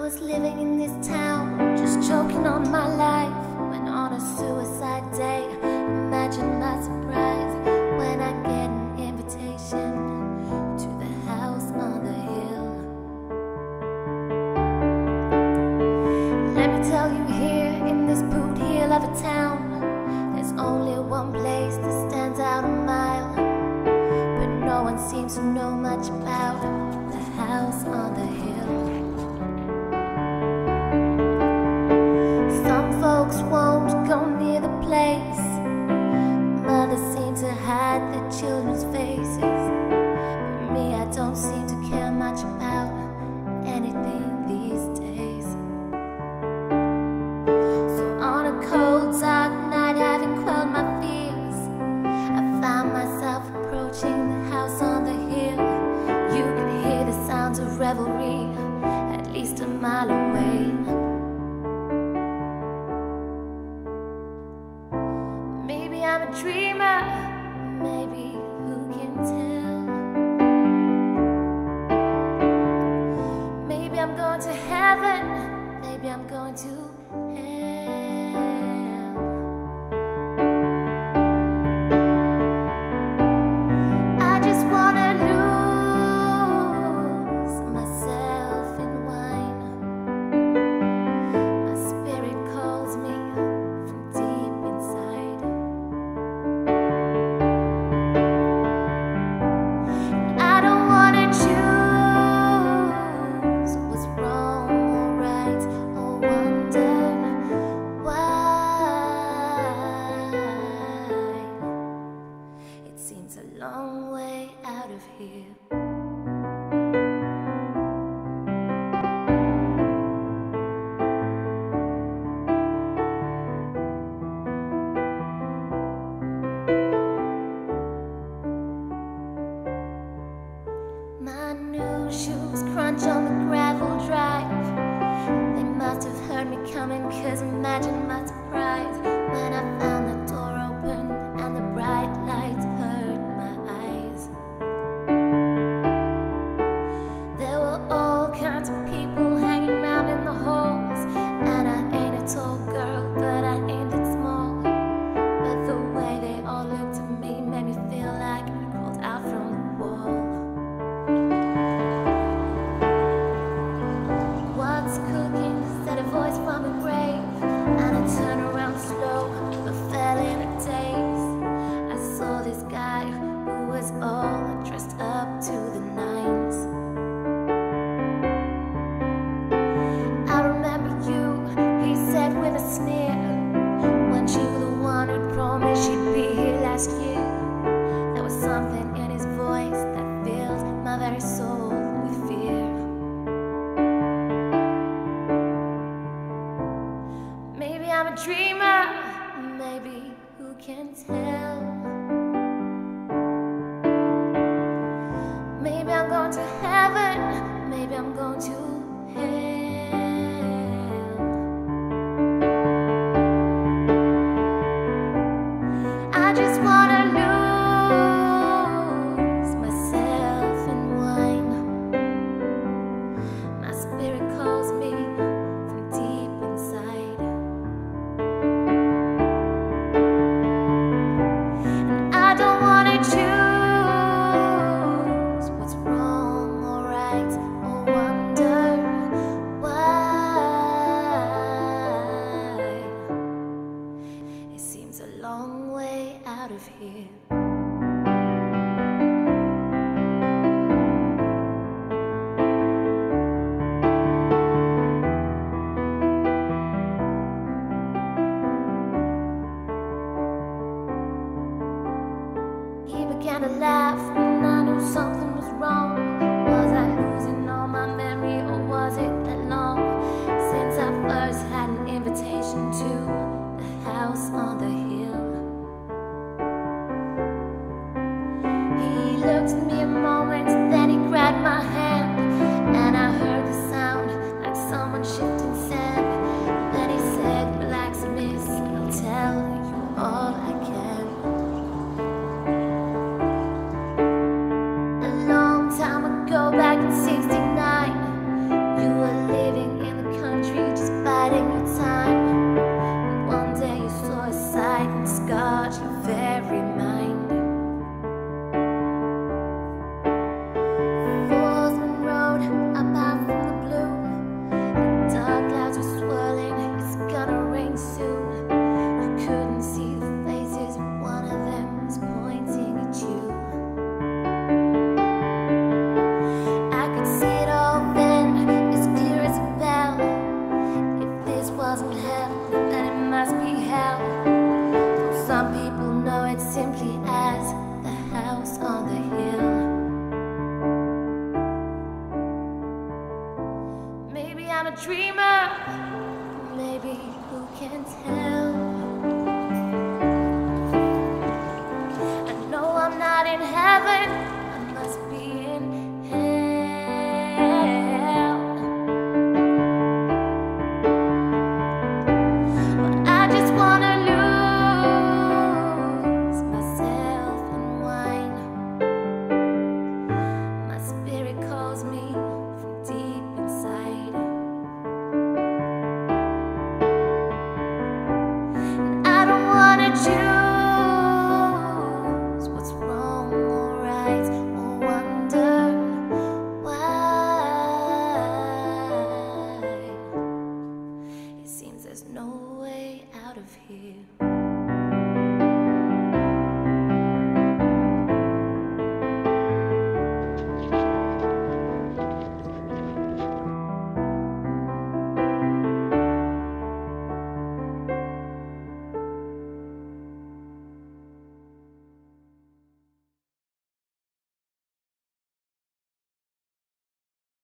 was living in this town, just joking on my life, when on a suicide day, imagine my surprise when I get an invitation to the house on the hill. Let me tell you, here in this boot heel of a town, there's only one place that stands out a mile, but no one seems to know much about the house on the hill. Some folks won't go near the place, mothers seem to hide their children's faces, but me, I don't seem to care much about anything these days. So on a cold dark night, having quelled my fears, I found myself approaching the house on the hill. You can hear the sounds of revelry at least a mile away. Maybe I'm a dreamer, maybe who can tell? Maybe I'm going to heaven, maybe I'm going to hell. I just wanna lose myself in wine. My spirit calls me from deep inside. I don't wanna choose what's wrong or right, or wonder why. It seems a long way out of here. My new shoes crunch on the gravel drive. They must have heard me coming, 'cause imagine my surprise when I found the door open and the bright lights hurt my eyes. There were all kinds of people hanging out in the halls, and I ain't a tall girl, but I ain't that small. But the way they all looked at me made me feel like I crawled out from the wall. What's cooking? Said a voice from the grave, and I turned around slow, but fell in a daze. I saw this guy who was all dressed up to the nines. I remember you, he said with a sneer, weren't you the one who promised she'd be here last year? There was something in his voice that filled my very soul with fear. Maybe I'm a dreamer, maybe who can tell? Maybe I'm going to heaven, maybe I'm going to hell. I just wanna lose myself in wine. My spirit calls me from deep inside. I don't wanna choose what's wrong or right, or wonder why. It seems a long way out of here. a dreamer. Maybe who can tell? I know I'm not in heaven, I must be in hell. But I just wanna lose myself in wine. My spirit calls me from deep inside. I don't wanna choose what's wrong or right, or wonder why. It seems there's no way out of here.